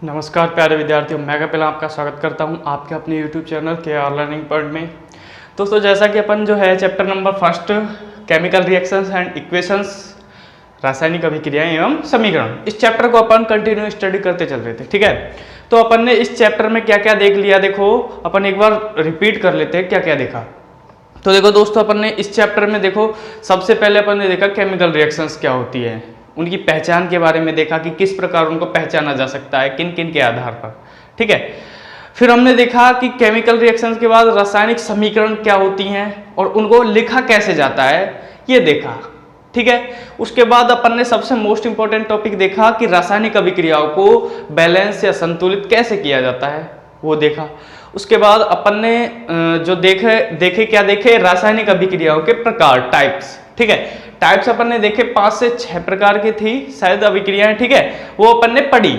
नमस्कार प्यारे विद्यार्थियों, मैं कपिल आपका स्वागत करता हूं आपके अपने YouTube चैनल के आर लर्निंग पॉइंट में। दोस्तों, जैसा कि अपन जो है chapter number first chemical reactions and equations, रासायनिक अभिक्रियाएं एवं समीकरण, इस चैप्टर को अपन कंटिन्यू स्टडी करते चल रहे थे। ठीक है, तो अपन ने इस चैप्टर में क्या क्या देख लिया, देखो अपन एक बार रिपीट कर लेते हैं क्या क्या देखा। तो देखो दोस्तों, अपन ने इस चैप्टर में देखो सबसे पहले अपन ने देखा केमिकल रिएक्शंस क्या होती है, उनकी पहचान के बारे में देखा कि किस प्रकार उनको पहचाना जा सकता है, किन किन के आधार पर। ठीक है, फिर हमने देखा कि केमिकल रिएक्शंस के बाद रासायनिक समीकरण क्या होती हैं और उनको लिखा कैसे जाता है, ये देखा। ठीक है, उसके बाद अपन ने सबसे मोस्ट इंपॉर्टेंट टॉपिक देखा कि रासायनिक अभिक्रियाओं को बैलेंस या संतुलित कैसे किया जाता है, वो देखा। उसके बाद अपन ने जो देखे रासायनिक अभिक्रियाओं के प्रकार, टाइप्स। ठीक है, टाइप्स अपन ने देखे 5 से 6 प्रकार की थी शायद अभिक्रियाएं। ठीक है, वो अपन ने पढ़ी।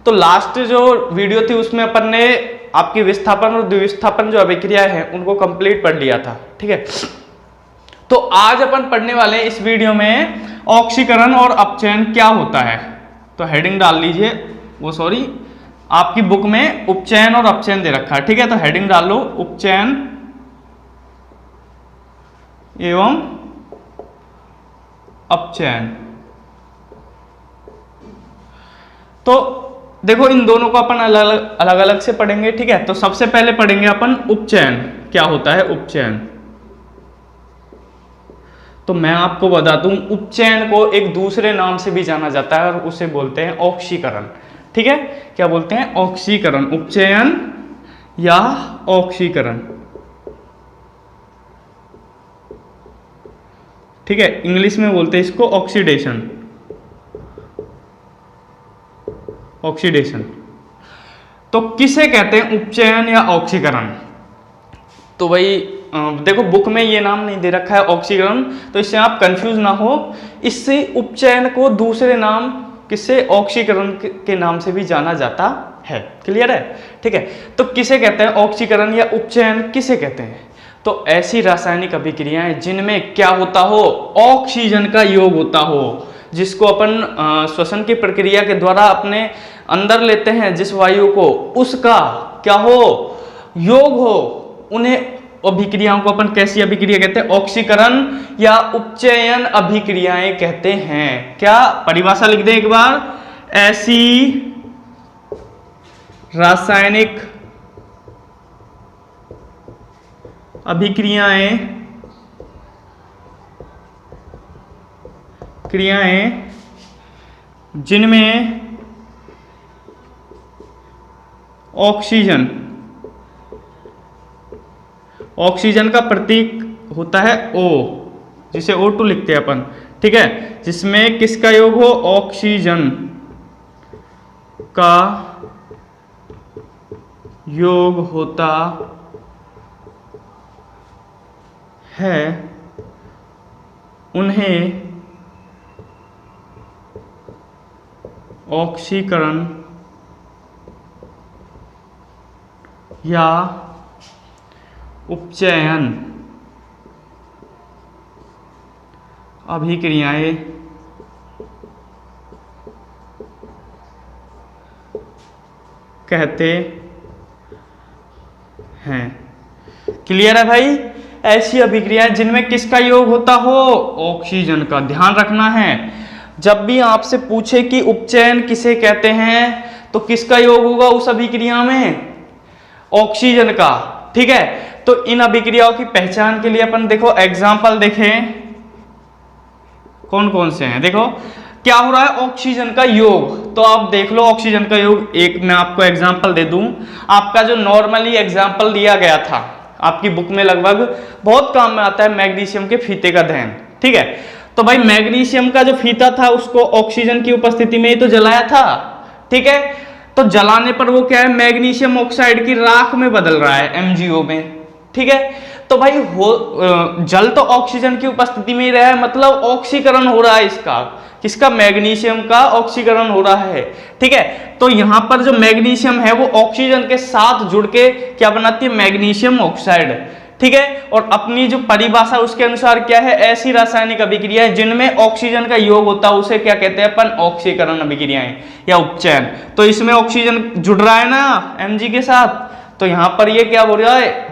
तो लास्ट जो वीडियो थी उसमें अपन ने आपकी विस्थापन और द्विविस्थापन जो अभिक्रिया है उनको कंप्लीट पढ़ लिया था। ठीक है, तो आज अपन पढ़ने वाले हैं इस वीडियो में ऑक्सीकरण और अपचयन क्या होता है। तो हेडिंग डाल लीजिए, आपकी बुक में उपचयन और अपचयन दे रखा है। ठीक है, तो हेडिंग डाल लो उपचयन एवं अपचयन। तो देखो इन दोनों को अपन अलग अलग से पढ़ेंगे। ठीक है, तो सबसे पहले पढ़ेंगे अपन उपचयन क्या होता है। उपचयन, तो मैं आपको बता दूं, उपचयन को एक दूसरे नाम से भी जाना जाता है और उसे बोलते हैं ऑक्सीकरण। ठीक है, क्या बोलते हैं? ऑक्सीकरण, उपचयन या ऑक्सीकरण। ठीक है, इंग्लिश में बोलते हैं इसको ऑक्सीडेशन। ऑक्सीडेशन तो किसे कहते हैं, उपचयन या ऑक्सीकरण? तो भाई देखो बुक में ये नाम नहीं दे रखा है ऑक्सीकरण, तो इससे आप कंफ्यूज ना हो। इससे उपचयन को दूसरे नाम किससे, ऑक्सीकरण के नाम से भी जाना जाता है। क्लियर है? ठीक है, तो किसे कहते हैं ऑक्सीकरण या उपचयन, किसे कहते हैं? तो ऐसी रासायनिक अभिक्रियाएं जिनमें क्या होता हो, ऑक्सीजन का योग होता हो, जिसको अपन श्वसन की प्रक्रिया के द्वारा अपने अंदर लेते हैं जिस वायु को, उसका क्या हो, योग हो, उन्हें अभिक्रियाओं को अपन कैसी अभिक्रिया कहते हैं? ऑक्सीकरण या उपचयन अभिक्रियाएं कहते हैं। क्या परिभाषा लिख दें एक बार, ऐसी रासायनिक अभिक्रियाएं जिनमें ऑक्सीजन का प्रतीक होता है O, जिसे O2 लिखते हैं अपन। ठीक है, जिसमें किसका योग हो, ऑक्सीजन का योग होता है, उन्हें ऑक्सीकरण या उपचयन अभिक्रियाएं कहते हैं। क्लियर है भाई? ऐसी अभिक्रियाएं जिनमें किसका योग होता हो, ऑक्सीजन का। ध्यान रखना है, जब भी आपसे पूछे कि उपचयन किसे कहते हैं तो किसका योग होगा उस अभिक्रिया में, ऑक्सीजन का। ठीक है, तो इन अभिक्रियाओं की पहचान के लिए अपन देखो एग्जाम्पल देखें कौन कौन से हैं। देखो क्या हो रहा है, ऑक्सीजन का योग। तो आप देख लो ऑक्सीजन का योग, एक मैं आपको एग्जाम्पल दे दूं, आपका जो नॉर्मली एग्जाम्पल दिया गया था आपकी बुक में, लगभग बहुत काम में आता है, मैग्नीशियम के फीते का दहन। ठीक है, तो भाई मैग्नीशियम का जो फीता था उसको ऑक्सीजन की उपस्थिति में ही तो जलाया था। ठीक है, तो जलाने पर वो क्या है, मैग्नीशियम ऑक्साइड की राख में बदल रहा है, MgO में। ठीक है, तो भाई जल तो ऑक्सीजन की उपस्थिति में ही रहा है, मतलब ऑक्सीकरण हो रहा है इसका, किसका, मैग्नीशियम का ऑक्सीकरण हो रहा है। ठीक है, तो यहां पर जो मैग्नीशियम है वो ऑक्सीजन के साथ जुड़ के क्या बनाती है, मैग्नीशियम ऑक्साइड। ठीक है। और अपनी जो परिभाषा उसके अनुसार क्या है, ऐसी रासायनिक अभिक्रियाएं जिनमें ऑक्सीजन का योग होता है उसे क्या कहते हैं अपन, ऑक्सीकरण अभिक्रियाएं या उपचयन। तो इसमें ऑक्सीजन जुड़ रहा है ना Mg के साथ, तो यहां पर ये क्या हो रहा है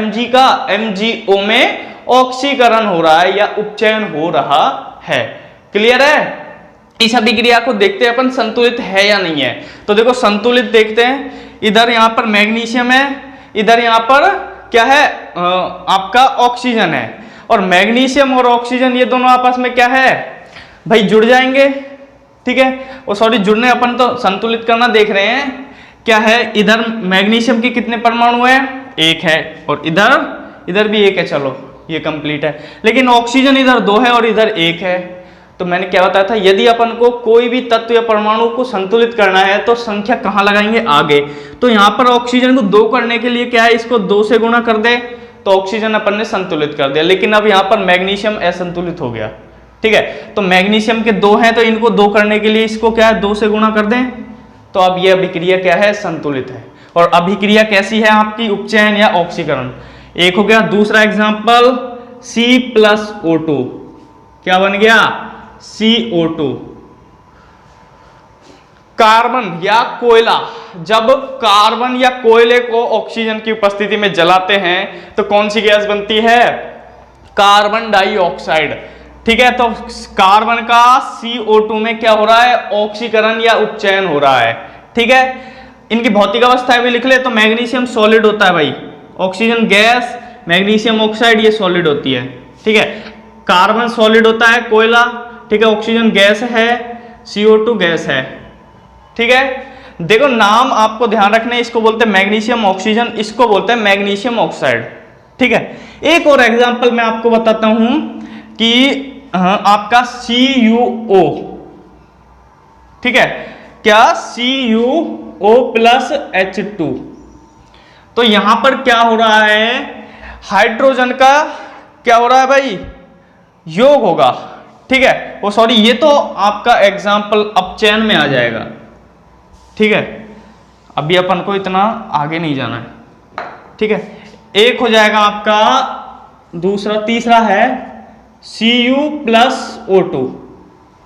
Mg का MgO में ऑक्सीकरण हो रहा है या उपचयन हो रहा है। क्लियर है। इस अभिक्रिया को देखते हैं अपन संतुलित है या नहीं है। तो देखो संतुलित देखते हैं, इधर यहां पर मैग्नीशियम है, इधर यहां पर क्या है आपका ऑक्सीजन है, और मैग्नीशियम और ऑक्सीजन ये दोनों आपस में क्या है भाई, जुड़ जाएंगे। ठीक है, और सॉरी जुड़ने, अपन तो संतुलित करना देख रहे हैं। क्या है, इधर मैग्नीशियम के कितने परमाणु है, एक है, और इधर भी एक है, चलो ये कंप्लीट है। लेकिन ऑक्सीजन इधर 2 है और इधर 1 है। तो मैंने क्या बताया था, यदि अपन को कोई भी तत्व या परमाणु को संतुलित करना है तो संख्या कहाँ लगाएंगे, आगे। तो यहाँ पर ऑक्सीजन को 2 करने के लिए क्या है, इसको 2 से गुणा कर दे तो ऑक्सीजन अपन ने संतुलित कर दिया। लेकिन अब यहाँ पर मैग्नीशियम असंतुलित हो गया। ठीक है, तो मैग्नीशियम के 2 हैं तो इनको 2 करने के लिए इसको क्या है 2 से गुणा कर दें, तो अब ये अभिक्रिया क्या है, संतुलित है। और अभिक्रिया कैसी है आपकी, उपचयन या ऑक्सीकरण। एक हो गया। दूसरा एग्जाम्पल C+O2, क्या बन गया, CO2। कार्बन या कोयला, जब कार्बन या कोयले को ऑक्सीजन की उपस्थिति में जलाते हैं तो कौन सी गैस बनती है, कार्बन डाइऑक्साइड। ठीक है, तो कार्बन का CO2 में क्या हो रहा है, ऑक्सीकरण या उपचयन हो रहा है। ठीक है, इनकी भौतिक अवस्था भी लिख ले तो मैग्नीशियम सॉलिड होता है भाई, ऑक्सीजन गैस, मैग्नीशियम ऑक्साइड ये सॉलिड होती है। ठीक है, कार्बन सॉलिड होता है, कोयला, ठीक है, ऑक्सीजन गैस है, CO2 गैस है। ठीक है, देखो नाम आपको ध्यान रखने, इसको बोलते हैं मैग्नीशियम ऑक्सीजन, इसको बोलते हैं मैग्नीशियम ऑक्साइड। ठीक है, एक और एग्जांपल मैं आपको बताता हूं कि आपका CuO, ठीक है, क्या CuO+H2। तो यहां पर क्या हो रहा है, हाइड्रोजन का क्या हो रहा है भाई, योग होगा। ठीक है, वो सॉरी ये तो आपका एग्जाम्पल अपचयन में आ जाएगा। ठीक है, अभी अपन को इतना आगे नहीं जाना है। ठीक है, एक हो जाएगा आपका, दूसरा तीसरा है Cu+O2।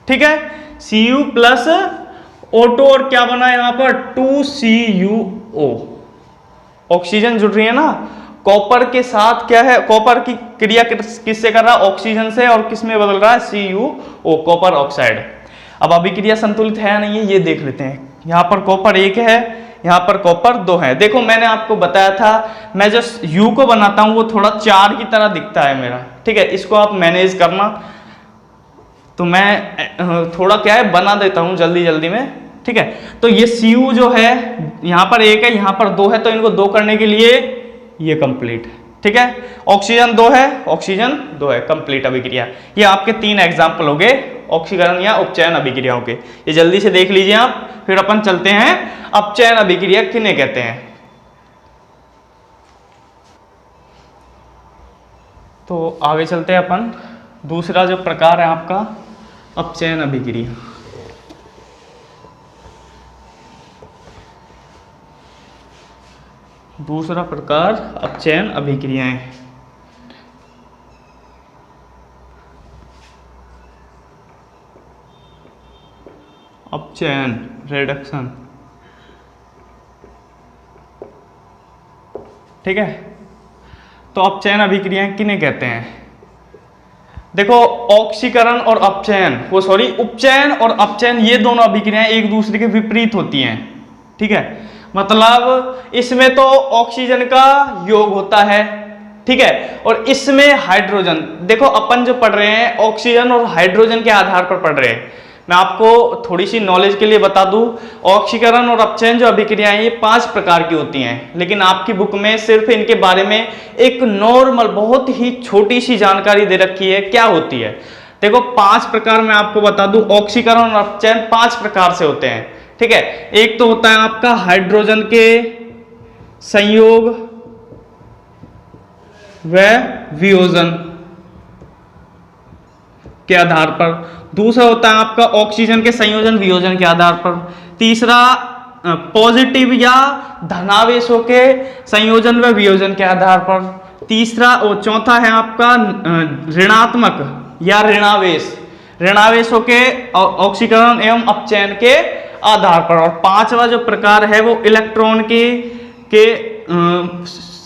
ठीक है, Cu+O2 और क्या बना यहां पर 2CuO, ऑक्सीजन जुड़ रही है ना, कॉपर के साथ क्या है, कॉपर की क्रिया किससे कर रहा है, ऑक्सीजन से, और किस में बदल रहा है, CuO, कॉपर ऑक्साइड। अब अभिक्रिया संतुलित है या नहीं है ये देख लेते हैं। यहाँ पर कॉपर 1 है, यहाँ पर कॉपर 2 है। देखो मैंने आपको बताया था, मैं जो U को बनाता हूँ वो थोड़ा 4 की तरह दिखता है मेरा। ठीक है, इसको आप मैनेज करना, तो मैं थोड़ा क्या है बना देता हूँ जल्दी जल्दी में। ठीक है, तो ये Cu जो है यहाँ पर 1 है, यहाँ पर 2 है, तो इनको 2 करने के लिए ये कंप्लीट है। ठीक है, ऑक्सीजन 2 है, ऑक्सीजन 2 है, कंप्लीट अभिक्रिया। ये आपके 3 एग्जाम्पल हो गए ऑक्सीकरण या उपचयन अभिक्रियाओं के, ये जल्दी से देख लीजिए आप। फिर अपन चलते हैं अपचयन अभिक्रिया किन्हें कहते हैं। तो आगे चलते हैं अपन, दूसरा जो प्रकार है आपका अपचयन अभिक्रिया। दूसरा प्रकार अपचयन अभिक्रियाएं। अपचयन रिडक्शन। ठीक है, तो अपचयन अभिक्रियाएं किन्हें कहते हैं, देखो ऑक्सीकरण और अपचयन, वो सॉरी उपचयन और अपचयन, ये दोनों अभिक्रियाएं एक दूसरे के विपरीत होती हैं। ठीक है, मतलब इसमें तो ऑक्सीजन का योग होता है, ठीक है, और इसमें हाइड्रोजन। देखो अपन जो पढ़ रहे हैं ऑक्सीजन और हाइड्रोजन के आधार पर पढ़ रहे हैं। मैं आपको थोड़ी सी नॉलेज के लिए बता दूं, ऑक्सीकरण और अपचयन जो अभिक्रियाएं ये 5 प्रकार की होती हैं, लेकिन आपकी बुक में सिर्फ इनके बारे में एक नॉर्मल बहुत ही छोटी सी जानकारी दे रखी है, क्या होती है। देखो 5 प्रकार मैं आपको बता दूं, ऑक्सीकरण और अपचयन 5 प्रकार से होते हैं। ठीक है, एक तो होता है आपका हाइड्रोजन के संयोग व वियोजन के आधार पर, दूसरा होता है आपका ऑक्सीजन के संयोजन वियोजन के आधार पर, तीसरा पॉजिटिव या धनावेशों के संयोजन व वियोजन के आधार पर, तीसरा और चौथा है आपका ऋणात्मक या ऋणावेश, ऋणावेशों के ऑक्सीकरण एवं अपचयन के आधार पर। और पांचवा जो प्रकार है वो इलेक्ट्रॉन के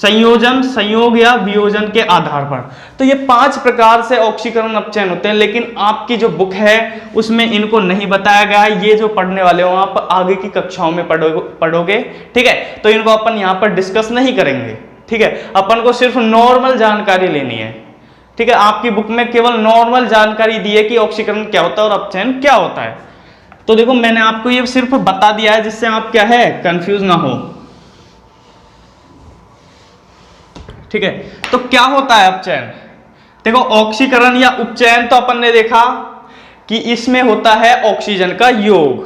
संयोजन, संयोग या वियोजन के आधार पर। तो ये 5 प्रकार से ऑक्सीकरण अपचयन होते हैं, लेकिन आपकी जो बुक है उसमें इनको नहीं बताया गया है। ये जो पढ़ने वाले हो आप आगे की कक्षाओं में पढ़ोगे, ठीक है। तो इनको अपन यहाँ पर डिस्कस नहीं करेंगे, ठीक है। अपन को सिर्फ नॉर्मल जानकारी लेनी है, ठीक है। आपकी बुक में केवल नॉर्मल जानकारी दी है कि ऑक्सीकरण क्या होता है और अपचयन क्या होता है। तो देखो मैंने आपको ये सिर्फ बता दिया है जिससे आप क्या है कंफ्यूज ना हो, ठीक है। तो क्या होता है अपचयन? देखो ऑक्सीकरण या उपचयन तो अपन ने देखा कि इसमें होता है ऑक्सीजन का योग,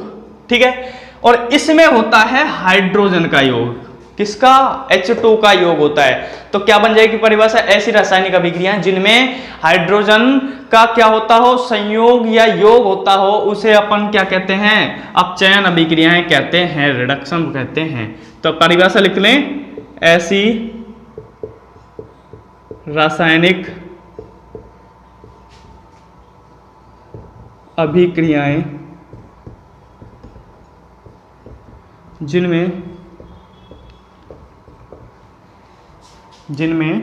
ठीक है, और इसमें होता है हाइड्रोजन का योग। किसका? H2 का योग होता है। तो क्या बन जाएगी परिभाषा? ऐसी रासायनिक अभिक्रियाएं जिनमें हाइड्रोजन का क्या होता हो, संयोग या योग होता हो, उसे अपन क्या कहते हैं? अपचयन अभिक्रियाएं कहते हैं, रिडक्शन कहते हैं। तो परिभाषा लिख लें, ऐसी रासायनिक अभिक्रियाएं जिनमें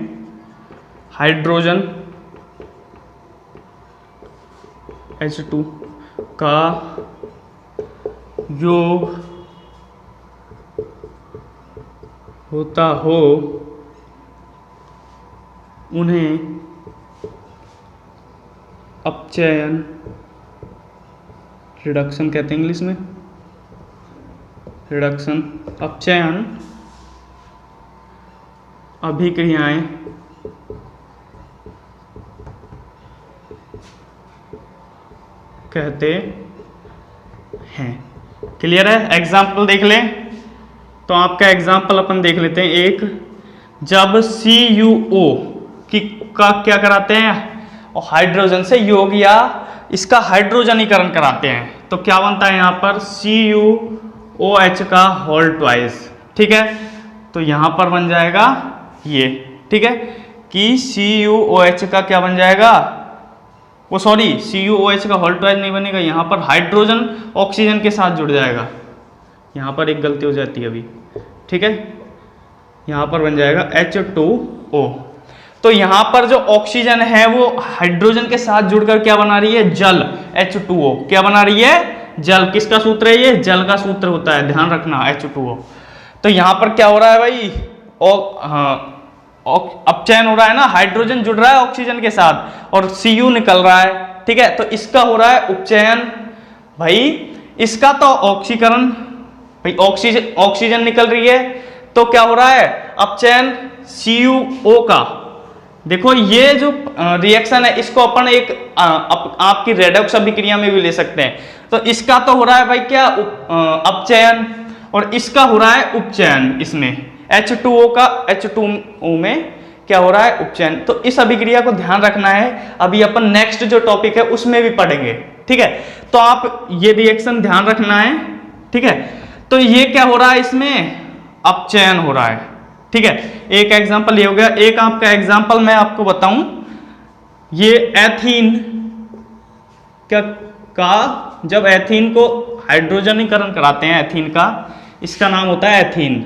हाइड्रोजन H2 का योग होता हो उन्हें अपचयन, रिडक्शन कहते हैं इंग्लिश में, रिडक्शन, अपचयन अभिक्रियाएं कहते हैं। क्लियर है? एग्जाम्पल देख लें। तो आपका एग्जाम्पल अपन देख लेते हैं। एक, जब CuO का क्या कराते हैं? और हाइड्रोजन से योग या इसका हाइड्रोजनीकरण कराते हैं, तो क्या बनता है यहाँ पर? CuOH का होल ट्वाइस, ठीक है। तो यहाँ पर बन जाएगा ये, ठीक है, कि CuOH का क्या बन जाएगा? वो सॉरी, CuOH का होल ट्वाइस नहीं बनेगा, यहाँ पर हाइड्रोजन ऑक्सीजन के साथ जुड़ जाएगा। यहाँ पर एक गलती हो जाती है अभी, ठीक है। यहाँ पर बन जाएगा H2O। तो यहाँ पर जो ऑक्सीजन है वो हाइड्रोजन के साथ जुड़कर क्या बना रही है? जल, H2O। क्या बना रही है? जल। किसका सूत्र है ये? जल का सूत्र होता है, ध्यान रखना, H2O। तो यहाँ पर क्या हो रहा है भाई? अपचयन हो रहा है ना, हाइड्रोजन जुड़ रहा है ऑक्सीजन के साथ और Cu निकल रहा है, ठीक है। तो इसका हो रहा है उपचयन भाई। इसका तो ऑक्सीकरण भाई, ऑक्सीजन निकल रही है, तो क्या हो रहा है? अपचयन CuO का। देखो ये जो रिएक्शन है इसको अपन एक आपकी रेडॉक्स अभिक्रिया में भी ले सकते हैं। तो इसका तो हो रहा है भाई क्या? अपचयन, और इसका हो रहा है उपचयन। इसमें H2O का H2O में क्या हो रहा है? उपचयन। तो इस अभिक्रिया को ध्यान रखना है, अभी अपन नेक्स्ट जो टॉपिक है उसमें भी पढ़ेंगे, ठीक है। तो आप ये रिएक्शन ध्यान रखना है, ठीक है। तो ये क्या हो रहा है? इसमें अपचयन हो रहा है, ठीक है। एक एग्जांपल ये हो गया। एक आपका एग्जांपल मैं आपको बताऊं, ये एथीन का जब एथीन को हाइड्रोजनीकरण कराते हैं, एथीन का, इसका नाम होता है एथीन।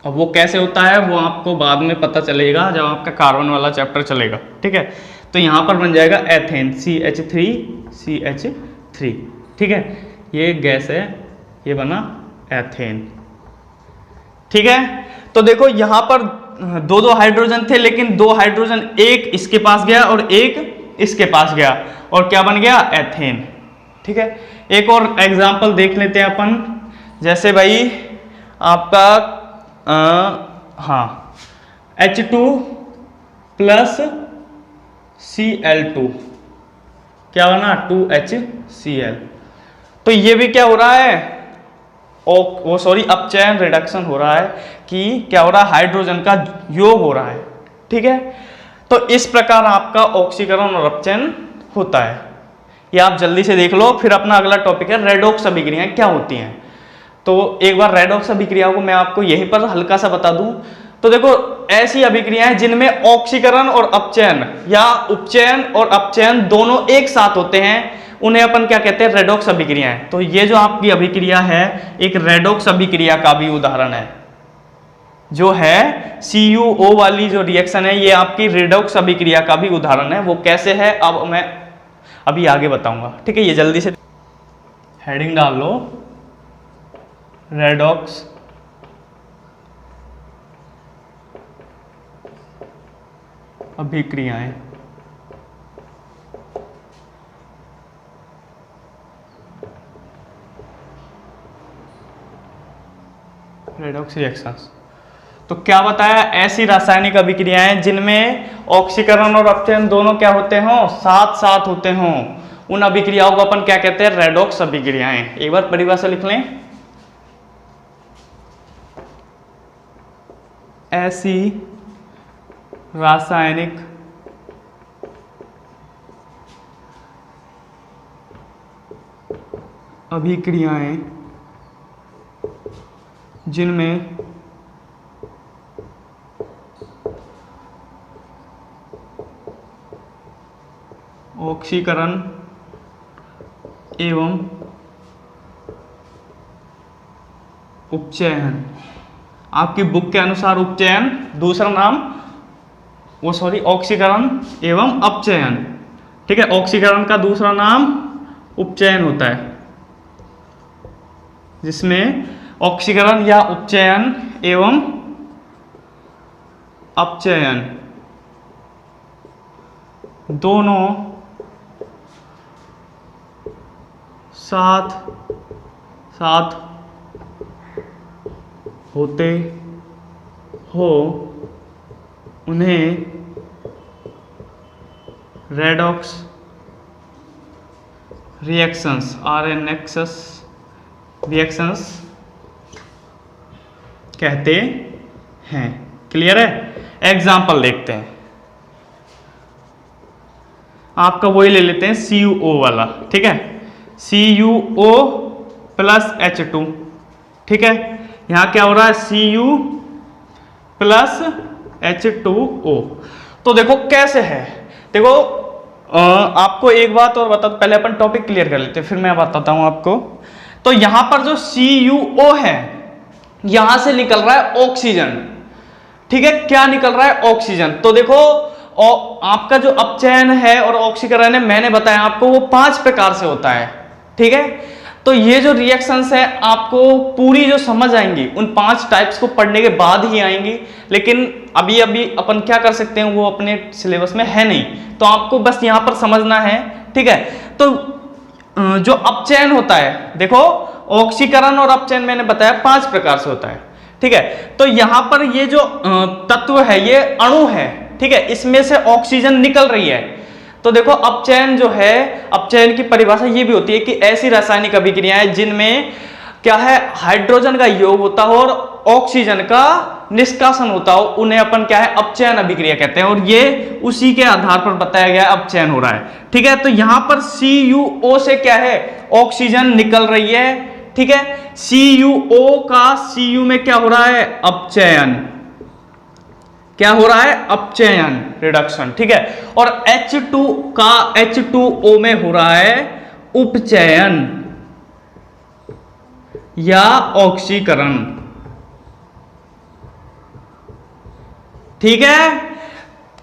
अब वो कैसे होता है वो आपको बाद में पता चलेगा जब आपका कार्बन वाला चैप्टर चलेगा, ठीक है। तो यहाँ पर बन जाएगा एथेन, CH3, ठीक है। ये गैस है, ये बना एथेन, ठीक है। तो देखो यहाँ पर दो हाइड्रोजन थे, लेकिन 2 हाइड्रोजन, एक इसके पास गया और एक इसके पास गया, और क्या बन गया? एथेन, ठीक है। एक और एग्जांपल देख लेते हैं अपन। जैसे भाई आपका H2 प्लस Cl2, क्या बना? 2HCl। तो ये भी क्या हो रहा है? वो सॉरी, अपचयन, रिडक्शन हो रहा है कि क्या हो रहा है? हाइड्रोजन का योग हो रहा है, ठीक है। तो इस प्रकार आपका ऑक्सीकरण और अपचयन होता है। ये आप जल्दी से देख लो। फिर अपना अगला टॉपिक है रेडॉक्स अभिक्रियाएं क्या होती हैं। तो एक बार रेडॉक्स अभिक्रियाओं को मैं आपको यहीं पर हल्का सा बता दूं। तो देखो ऐसी अभिक्रियाएं जिनमें ऑक्सीकरण और अपचयन या उपचयन और अपचयन दोनों एक साथ होते हैं उन्हें अपन क्या कहते हैं, रेडॉक्स अभिक्रियाएं। तो ये जो आपकी अभिक्रिया है एक रेडॉक्स अभिक्रिया का भी उदाहरण है। जो है CuO वाली जो रिएक्शन है ये आपकी रेडॉक्स अभिक्रिया का भी उदाहरण है। वो कैसे है अब मैं अभी आगे बताऊंगा, ठीक है। ये जल्दी से हेडिंग डाल लो, रेडॉक्स अभिक्रियाएं। Redox reactions. तो क्या बताया, ऐसी रासायनिक अभिक्रियाएं जिनमें ऑक्सीकरण और अपचयन दोनों क्या होते हों, साथ साथ होते हों, उन अभिक्रियाओं को अपन क्या कहते हैं, रेडॉक्स अभिक्रियाएं। एक बार परिभाषा लिख लें, ऐसी रासायनिक अभिक्रियाएं जिनमें ऑक्सीकरण एवं उपचयन, आपकी बुक के अनुसार उपचयन दूसरा नाम, वो सॉरी ऑक्सीकरण एवं अपचयन, ठीक है। ऑक्सीकरण का दूसरा नाम उपचयन होता है, जिसमें ऑक्सीकरण या उपचयन एवं अपचयन दोनों साथ साथ होते हो उन्हें रेडॉक्स रिएक्शंस, RNXS रिएक्शंस कहते हैं। क्लियर है। एग्जाम्पल देखते हैं, आपका वही ले लेते हैं CuO वाला, ठीक है। CuO प्लस H2, ठीक है। यहां क्या हो रहा है, Cu प्लस H2O। तो देखो कैसे है, देखो आपको एक बात और बता, पहले अपन टॉपिक क्लियर कर लेते हैं फिर मैं बताता हूं आपको। तो यहां पर जो CuO है यहां से निकल रहा है ऑक्सीजन, ठीक है। क्या निकल रहा है, ऑक्सीजन। तो देखो आपका जो अपचयन है और ऑक्सीकरण है मैंने बताया आपको वो 5 प्रकार से होता है, ठीक है। तो ये जो रिएक्शंस है आपको पूरी जो समझ आएंगी उन 5 टाइप्स को पढ़ने के बाद ही आएंगी, लेकिन अभी अपन क्या कर सकते हैं वो अपने सिलेबस में है नहीं, तो आपको बस यहां पर समझना है, ठीक है। तो जो अपचयन होता है, देखो ऑक्सीकरण और अपचयन मैंने बताया 5 प्रकार से होता है, ठीक है। तो यहां पर ये जो तत्व है ये अणु है, ठीक है, इसमें से ऑक्सीजन निकल रही है। तो देखो अपचयन जो है, अपचयन की परिभाषा ये भी होती है कि ऐसी रासायनिक अभिक्रियाएं जिनमें क्या है, हाइड्रोजन का योग होता हो और ऑक्सीजन का निष्कासन होता हो, उन्हें अपन क्या है, अपचयन अभिक्रिया कहते हैं। और ये उसी के आधार पर बताया गया अपचयन हो रहा है, ठीक है। तो यहां पर CuO से क्या है, ऑक्सीजन निकल रही है, ठीक है। CuO का Cu में क्या हो रहा है, अपचयन, क्या हो रहा है, अपचयन रिडक्शन, ठीक है। और H2 का H2O में हो रहा है उपचयन या ऑक्सीकरण, ठीक है।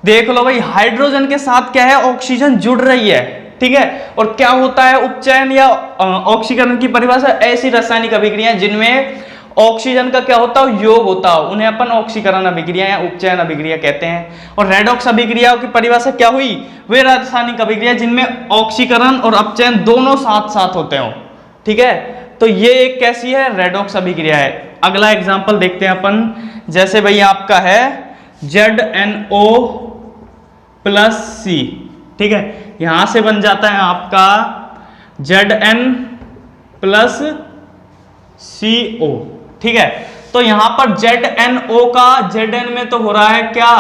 देख लो भाई, हाइड्रोजन के साथ क्या है, ऑक्सीजन जुड़ रही है, ठीक है। और क्या होता है उपचयन या ऑक्सीकरण की परिभाषा, ऐसी रासायनिक अभिक्रियाएं जिनमें ऑक्सीजन का क्या होता है, योग होता हो, उन्हें अपन ऑक्सीकरण अभिक्रिया या उपचयन अभिक्रिया कहते हैं। और रेडॉक्स अभिक्रियाओं की परिभाषा क्या हुई, वे रासायनिक अभिक्रिया जिनमें ऑक्सीकरण और अपचयन दोनों साथ साथ होते हो, ठीक है। तो ये एक कैसी है, रेडॉक्स अभिक्रिया है। अगला एग्जांपल देखते हैं अपन, जैसे भाई आपका है ZnO प्लस C, ठीक है। यहां से बन जाता है आपका Zn प्लस CO, ठीक है। तो यहां पर ZnO का Zn में तो हो रहा है क्या,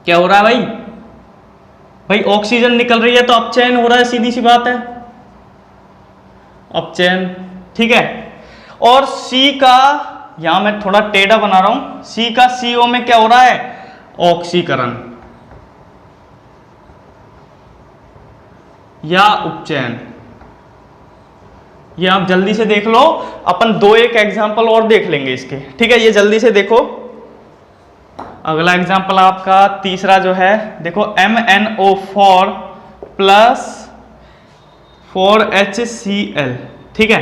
क्या हो रहा है भाई, भाई ऑक्सीजन निकल रही है तो अपचयन हो रहा है, सीधी सी बात है, अपचयन, ठीक है। और C का यहां मैं थोड़ा टेढ़ा बना रहा हूं, सी का CO में क्या हो रहा है, ऑक्सीकरण या उपचयन। ये आप जल्दी से देख लो, अपन दो एक एग्जाम्पल और देख लेंगे इसके, ठीक है। ये जल्दी से देखो, अगला एग्जाम्पल आपका तीसरा जो है, देखो MnO4 प्लस 4HCl, ठीक है।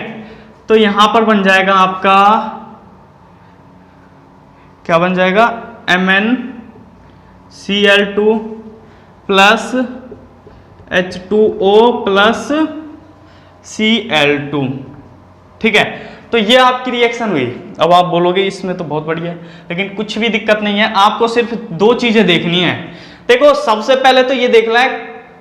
तो यहां पर बन जाएगा आपका, क्या बन जाएगा, MnCl2 plus H2O plus Cl2, ठीक है। तो ये आपकी रिएक्शन हुई। अब आप बोलोगे इसमें तो बहुत बढ़िया है, लेकिन कुछ भी दिक्कत नहीं है, आपको सिर्फ दो चीजें देखनी है। देखो सबसे पहले तो ये देखना है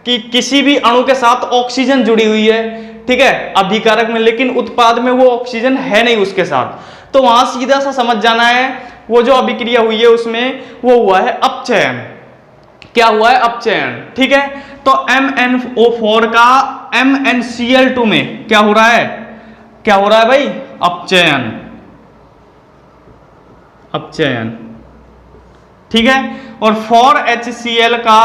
कि किसी भी अणु के साथ ऑक्सीजन जुड़ी हुई है, ठीक है, अभिकारक में, लेकिन उत्पाद में वो ऑक्सीजन है नहीं उसके साथ, तो वहां सीधा सा समझ जाना है वो जो अभिक्रिया हुई है उसमें वो हुआ है अपचयन। क्या हुआ है, अपचयन, ठीक है। तो MnO4 का MnCl2 में क्या हो रहा है, क्या हो रहा है भाई, अपचयन, अपचयन, ठीक है। और 4HCl का,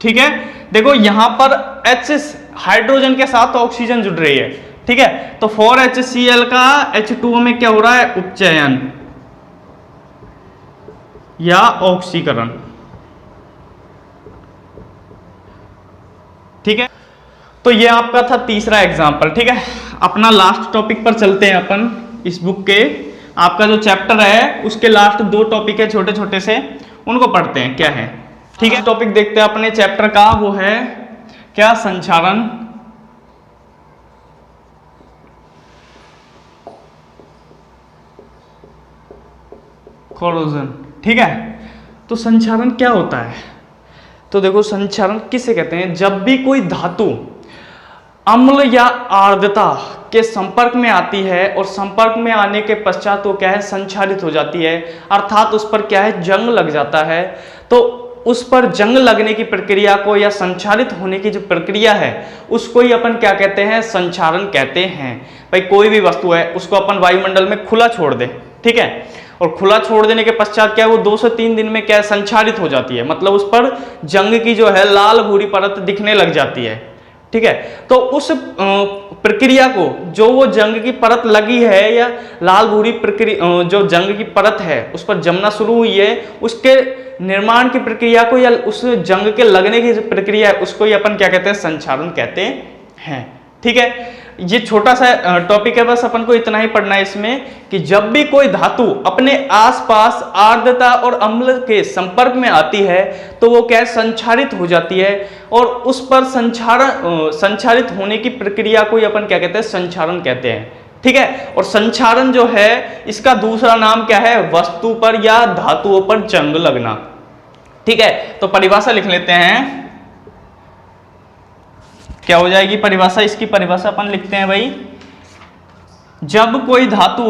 ठीक है, देखो यहां पर H हाइड्रोजन के साथ ऑक्सीजन जुड़ रही है, ठीक है। तो 4HCl का H2O में क्या हो रहा है, उपचयन या ऑक्सीकरण, ठीक है। तो ये आपका था तीसरा एग्जाम्पल, ठीक है। अपना लास्ट टॉपिक पर चलते हैं अपन। इस बुक के आपका जो चैप्टर है उसके लास्ट दो टॉपिक है छोटे छोटे से, उनको पढ़ते हैं क्या है, ठीक है। टॉपिक देखते हैं अपने चैप्टर का, वो है क्या, संक्षारण, कोरोजन, ठीक है। तो संक्षारण क्या होता है, तो देखो संक्षारण किसे कहते हैं, जब भी कोई धातु अम्ल या आर्द्रता के संपर्क में आती है और संपर्क में आने के पश्चात वो क्या है, संक्षारित हो जाती है, अर्थात उस पर क्या है, जंग लग जाता है। तो उस पर जंग लगने की प्रक्रिया को या संक्षारित होने की जो प्रक्रिया है उसको ही अपन क्या कहते हैं, संक्षारण कहते हैं। भाई कोई भी वस्तु है उसको अपन वायुमंडल में खुला छोड़ दें, ठीक है, और खुला छोड़ देने के पश्चात क्या है, वो 2 से 3 दिन में क्या है, संक्षारित हो जाती है, मतलब उस पर जंग की जो है लाल भूरी परत दिखने लग जाती है, ठीक है। तो उस प्रक्रिया को, जो वो जंग की परत लगी है या लाल भूरी प्रक्रिया जो जंग की परत है उस पर जमना शुरू हुई है, उसके निर्माण की प्रक्रिया को या उस जंग के लगने की जो प्रक्रिया है उसको ही अपन क्या कहते हैं, संक्षारण कहते हैं, ठीक है। ये छोटा सा टॉपिक है, बस अपन को इतना ही पढ़ना है इसमें कि जब भी कोई धातु अपने आसपास आर्द्रता और अम्ल के संपर्क में आती है तो वो क्या है, संक्षारित हो जाती है, और उस पर संक्षारित होने की प्रक्रिया को ही अपन क्या कहते हैं, संक्षारण कहते हैं, ठीक है। और संक्षारण जो है इसका दूसरा नाम क्या है, वस्तु पर या धातुओं पर जंग लगना, ठीक है। तो परिभाषा लिख लेते हैं, क्या हो जाएगी परिभाषा, इसकी परिभाषा अपन लिखते हैं भाई, जब कोई धातु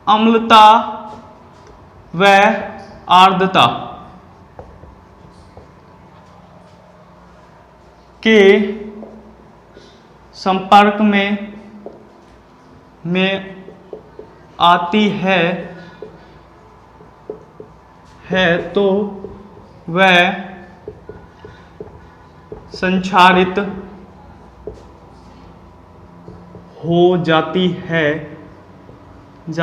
अम्लता व आर्द्रता के संपर्क में आती है तो वह संक्षारित हो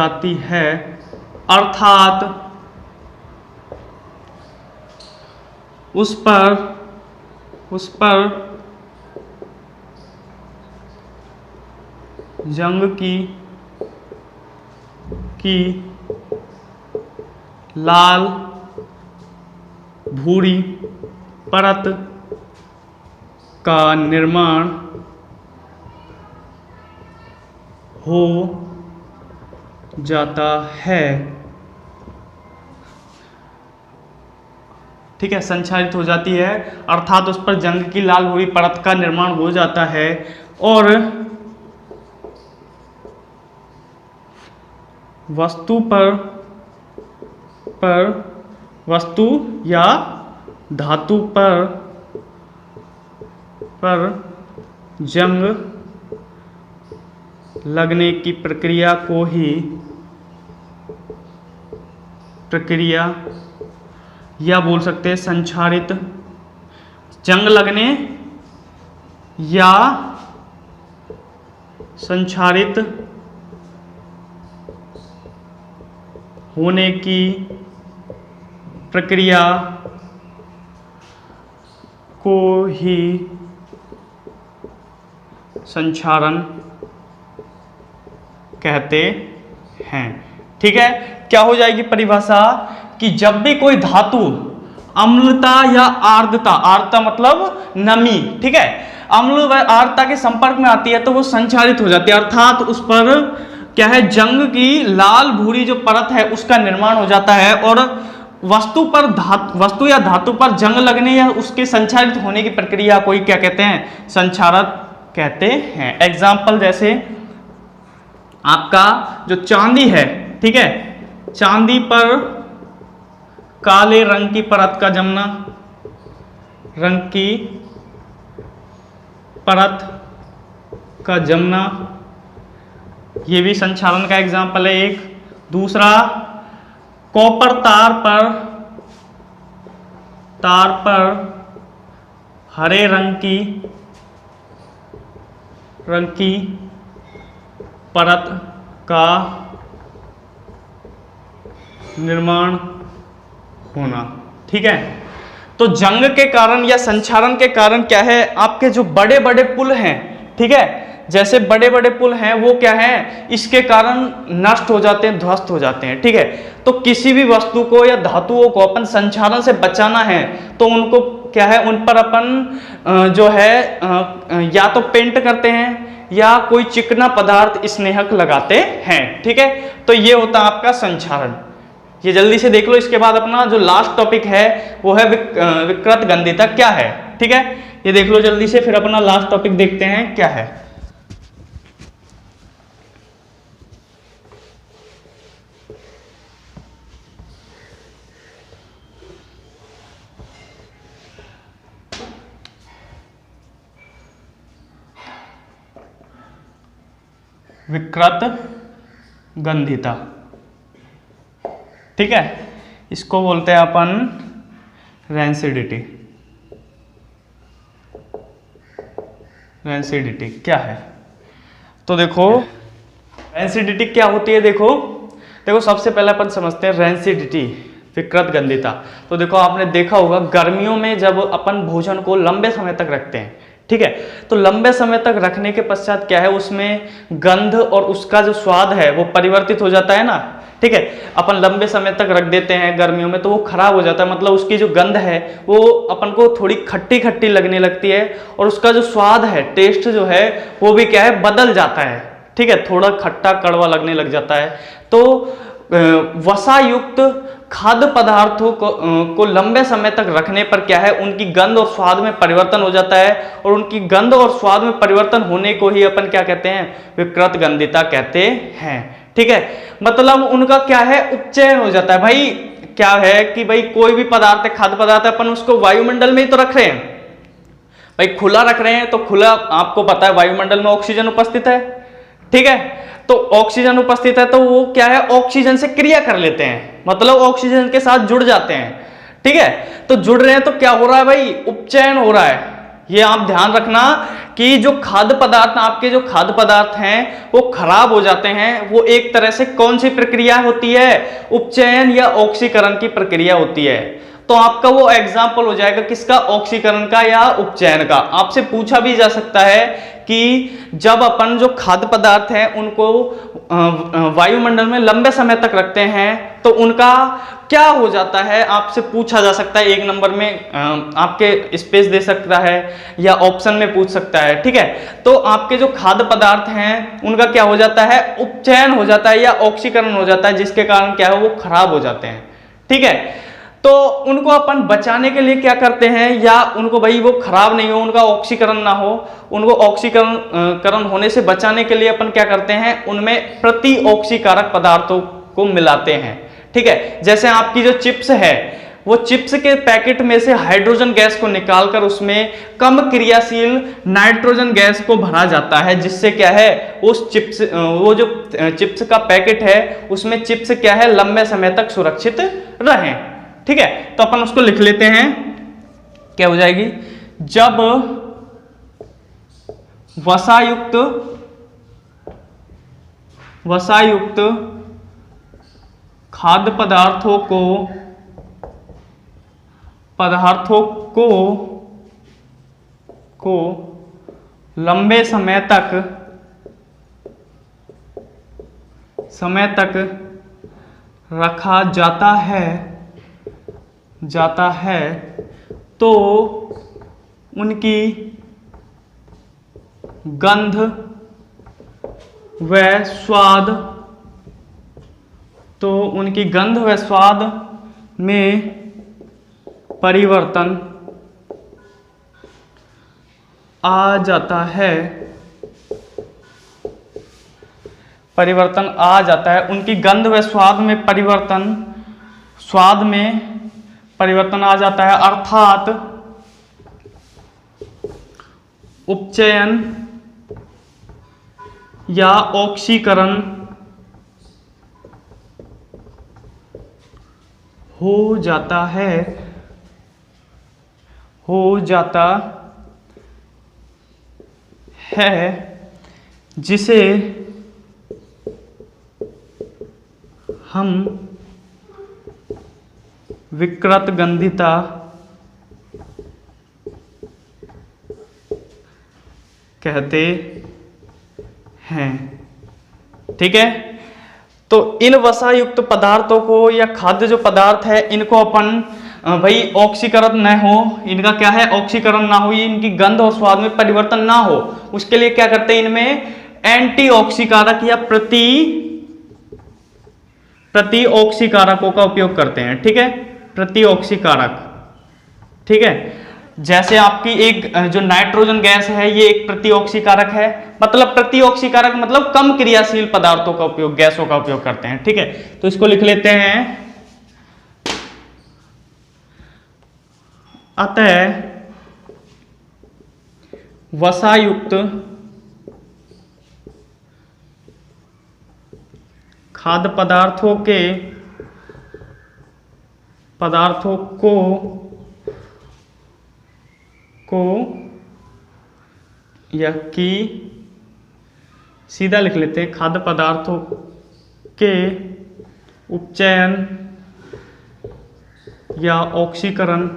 जाती है, अर्थात उस पर जंग की लाल भूरी परत का निर्माण हो जाता है, ठीक है, संक्षारित हो जाती है, अर्थात उस पर जंग की लाल भूरी परत का निर्माण हो जाता है, और वस्तु या धातु पर पर जंग लगने की प्रक्रिया को ही या बोल सकते हैं संक्षारित, जंग लगने या संक्षारित होने की प्रक्रिया को ही संक्षारण कहते हैं। ठीक है, क्या हो जाएगी परिभाषा कि जब भी कोई धातु अम्लता या आर्द्रता, आर्द्रता मतलब नमी, ठीक है, अम्ल व आर्द्रता के संपर्क में आती है तो वो संक्षारित हो जाती है, अर्थात उस पर क्या है, जंग की लाल भूरी जो परत है उसका निर्माण हो जाता है और वस्तु या धातु पर जंग लगने या उसके संक्षारित होने की प्रक्रिया को ही क्या कहते हैं, संक्षारक कहते हैं। एग्जाम्पल जैसे आपका जो चांदी है, ठीक है, चांदी पर काले रंग की परत का जमना, रंग की परत का जमना, ये भी संक्षारण का एग्जाम्पल है एक। दूसरा, कॉपर तार पर हरे रंग की परत का निर्माण होना। ठीक है, तो जंग के कारण या संक्षारण के कारण क्या है, आपके जो बड़े बड़े पुल हैं, ठीक है, जैसे बड़े बड़े पुल हैं वो क्या है, इसके कारण नष्ट हो जाते हैं, ध्वस्त हो जाते हैं। ठीक है, तो किसी भी वस्तु को या धातुओं को अपन संक्षारण से बचाना है तो उनको क्या है, उन पर अपन जो है या तो पेंट करते हैं या कोई चिकना पदार्थ स्नेहक लगाते हैं। ठीक है, तो ये होता है आपका संक्षारण। ये जल्दी से देख लो। इसके बाद अपना जो लास्ट टॉपिक है वो है विकृत गंधिता क्या है। ठीक है, ये देख लो जल्दी से, फिर अपना लास्ट टॉपिक देखते हैं क्या है। विकृत गंधिता, ठीक है, इसको बोलते हैं अपन रैंसिडिटी। रैंसिडिटी क्या है, तो देखो रैंसिडिटी क्या होती है। देखो सबसे पहले अपन समझते हैं रैंसिडिटी, विकृत गंधिता। तो देखो आपने देखा होगा गर्मियों में जब अपन भोजन को लंबे समय तक रखते हैं, ठीक है, तो लंबे समय तक रखने के पश्चात क्या है, उसमें गंध और उसका जो स्वाद है वो परिवर्तित हो जाता है ना। ठीक है, अपन लंबे समय तक रख देते हैं गर्मियों में तो वो खराब हो जाता है, मतलब उसकी जो गंध है वो अपन को थोड़ी खट्टी खट्टी लगने लगती है और उसका जो स्वाद है, टेस्ट जो है वो भी क्या है, बदल जाता है। ठीक है, थोड़ा खट्टा कड़वा लगने लग जाता है। तो वसा युक्त खाद्य पदार्थों को लंबे समय तक रखने पर क्या है, उनकी गंध और स्वाद में परिवर्तन हो जाता है और उनकी गंध और स्वाद में परिवर्तन होने को ही अपन क्या कहते हैं, विकृत गंधिता कहते हैं। ठीक है, मतलब उनका क्या है, उपचयन हो जाता है। भाई क्या है कि भाई कोई भी पदार्थ है, खाद्य पदार्थ है, अपन उसको वायुमंडल में ही तो रख रहे हैं। भाई खुला रख रहे हैं तो खुला, आपको पता है वायुमंडल में ऑक्सीजन उपस्थित है। ठीक है, तो ऑक्सीजन उपस्थित है तो वो क्या है, ऑक्सीजन से क्रिया कर लेते हैं, मतलब ऑक्सीजन के साथ जुड़ जाते हैं। ठीक है, तो जुड़ रहे हैं तो क्या हो रहा है भाई, उपचयन हो रहा है। ये आप ध्यान रखना कि जो खाद्य पदार्थ, आपके जो खाद्य पदार्थ हैं वो खराब हो जाते हैं, वो एक तरह से कौन सी प्रक्रिया होती है, उपचयन या ऑक्सीकरण की प्रक्रिया होती है। तो आपका वो एग्जाम्पल हो जाएगा किसका, ऑक्सीकरण का या उपचयन का। आपसे पूछा भी जा सकता है कि जब अपन जो खाद्य पदार्थ हैं उनको वायुमंडल में लंबे समय तक रखते हैं तो उनका क्या हो जाता है, आपसे पूछा जा सकता है। एक नंबर में आपके स्पेस दे सकता है या ऑप्शन में पूछ सकता है। ठीक है, तो आपके जो खाद्य पदार्थ हैं उनका क्या हो जाता है, उपचयन हो जाता है या ऑक्सीकरण हो जाता है, जिसके कारण क्या है, वो खराब हो जाते हैं। ठीक है, तो उनको अपन बचाने के लिए क्या करते हैं, या उनको भाई वो खराब नहीं हो, उनका ऑक्सीकरण ना हो, उनको ऑक्सीकरण होने से बचाने के लिए अपन क्या करते हैं, उनमें प्रति ऑक्सीकारक पदार्थों को मिलाते हैं। ठीक है, जैसे आपकी जो चिप्स है, वो चिप्स के पैकेट में से हाइड्रोजन गैस को निकालकर उसमें कम क्रियाशील नाइट्रोजन गैस को भरा जाता है, जिससे क्या है उस चिप्स वो जो चिप्स का पैकेट है उसमें चिप्स क्या है लंबे समय तक सुरक्षित रहें। ठीक है, तो अपन उसको लिख लेते हैं, क्या हो जाएगी, जब वसायुक्त खाद्य पदार्थों को लंबे समय तक रखा जाता है तो उनकी गंध व स्वाद में परिवर्तन आ जाता है। उनकी गंध व स्वाद में परिवर्तन आ जाता है, अर्थात उपचयन या ऑक्सीकरण हो जाता है जिसे हम विकृत गंधिता कहते हैं। ठीक है, तो इन वसायुक्त पदार्थों को या खाद्य जो पदार्थ है इनको अपन भाई ऑक्सीकरण न हो, इनका क्या है ऑक्सीकरण ना हो, इनकी गंध और स्वाद में परिवर्तन ना हो, उसके लिए क्या करते हैं इनमें एंटीऑक्सीकारक या प्रतिऑक्सीकारकों का उपयोग करते हैं। ठीक है, प्रतिऑक्सीकारक। ठीक है, जैसे आपकी एक जो नाइट्रोजन गैस है ये एक प्रतिऑक्सीकारक है, मतलब प्रतिऑक्सीकारक मतलब कम क्रियाशील पदार्थों का उपयोग, गैसों का उपयोग करते हैं। ठीक है, तो इसको लिख लेते हैं, अतः वसायुक्त खाद्य पदार्थों को या की सीधा लिख लेते हैं, खाद्य पदार्थों के उपचयन या ऑक्सीकरण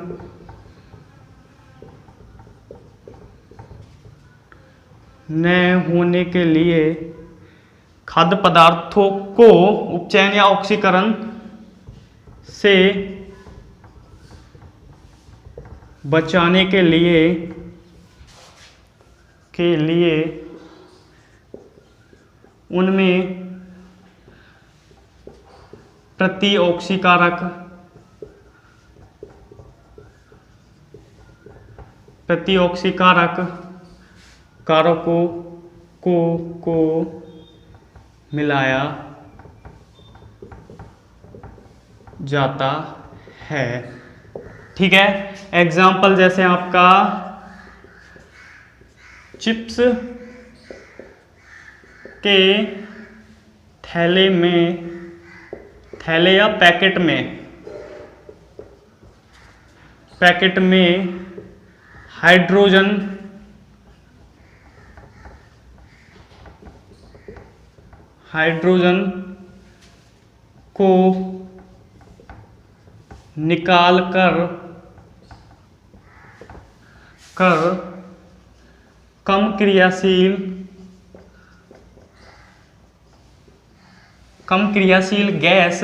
न होने के लिए खाद्य पदार्थों को उपचयन या ऑक्सीकरण से बचाने के लिए उनमें प्रतिऑक्सीकारक कारकों को मिलाया जाता है। ठीक है, एग्जाम्पल जैसे आपका चिप्स के थैले या पैकेट में हाइड्रोजन को निकाल कर कम क्रियाशील गैस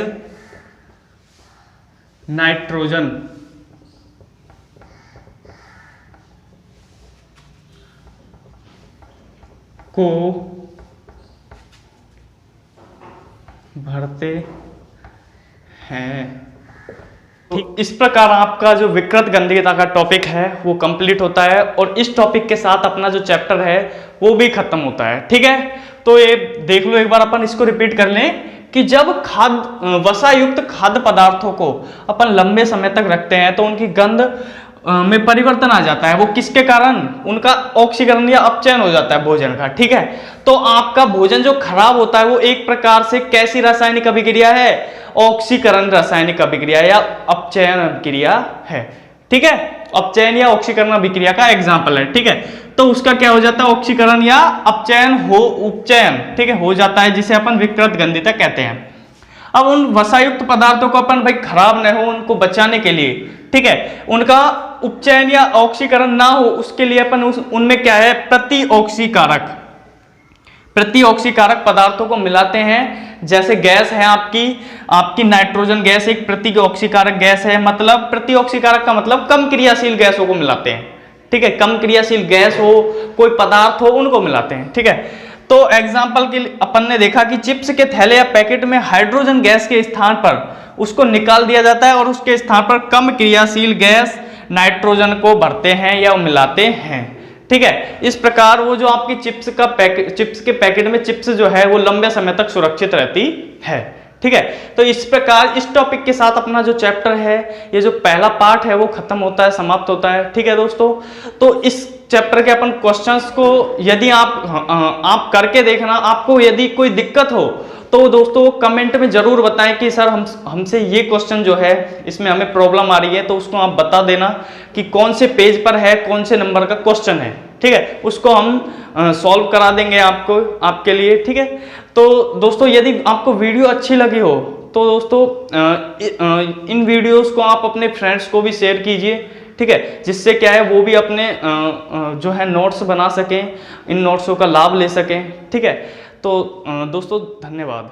नाइट्रोजन को भरते हैं। ठीक, इस प्रकार आपका जो विकृत गंधीयता का टॉपिक है वो कंप्लीट होता है और इस टॉपिक के साथ अपना जो चैप्टर है वो भी खत्म होता है। ठीक है, तो ये देख लो एक बार, अपन इसको रिपीट कर लें कि जब वसा युक्त खाद्य पदार्थों को अपन लंबे समय तक रखते हैं तो उनकी गंध में परिवर्तन आ जाता है। वो किसके कारण? उनका ऑक्सीकरण या अपचयन हो जाता है भोजन का, ठीक है। तो आपका भोजन जो खराब होता है वो एक प्रकार से कैसी रासायनिक अभिक्रिया है? ऑक्सीकरण रासायनिक अभिक्रिया या अपचयन अभिक्रिया है, ठीक है। अपचयन या ऑक्सीकरण अभिक्रिया का एग्जाम्पल है, ठीक है। तो उसका क्या हो जाता है? ऑक्सीकरण या उपचयन, ठीक है, हो जाता है, जिसे अपन विकृत गंधिता कहते हैं। अब उन वसायुक्त पदार्थों को अपन भाई खराब न हो उनको बचाने के लिए, ठीक है, उनका उपचयन या ऑक्सीकरण ना हो उसके लिए अपन उनमें क्या है? प्रतिऑक्सीकारक पदार्थों को मिलाते हैं। जैसे गैस है आपकी नाइट्रोजन गैस एक प्रतिऑक्सीकारक गैस है। मतलब प्रतिऑक्सीकारक का मतलब कम क्रियाशील गैसों को मिलाते हैं, ठीक है। कम क्रियाशील गैस हो, कोई पदार्थ हो, उनको मिलाते हैं, ठीक है। तो एग्जाम्पल के लिए अपन ने देखा कि चिप्स के थैले या पैकेट में हाइड्रोजन गैस के स्थान पर उसको निकाल दिया जाता है और उसके स्थान पर कम क्रियाशील गैस नाइट्रोजन को भरते हैं या मिलाते हैं, ठीक है। इस प्रकार वो जो आपकी चिप्स के पैकेट में चिप्स जो है वो लंबे समय तक सुरक्षित रहती है, ठीक है। तो इस प्रकार इस टॉपिक के साथ अपना जो चैप्टर है, ये जो पहला पार्ट है वो खत्म होता है, समाप्त होता है, ठीक है दोस्तों। तो इस चैप्टर के अपन क्वेश्चंस को यदि आप करके देखना, आपको यदि कोई दिक्कत हो तो दोस्तों कमेंट में जरूर बताएं कि सर हमसे ये क्वेश्चन जो है इसमें हमें प्रॉब्लम आ रही है, तो उसको आप बता देना कि कौन से पेज पर है, कौन से नंबर का क्वेश्चन है, ठीक है। उसको हम सॉल्व करा देंगे आपके लिए, ठीक है। तो दोस्तों यदि आपको वीडियो अच्छी लगी हो तो दोस्तों इन वीडियोस को आप अपने फ्रेंड्स को भी शेयर कीजिए, ठीक है, जिससे क्या है वो भी अपने जो है नोट्स बना सकें, इन नोट्सों का लाभ ले सकें, ठीक है। तो दोस्तों धन्यवाद।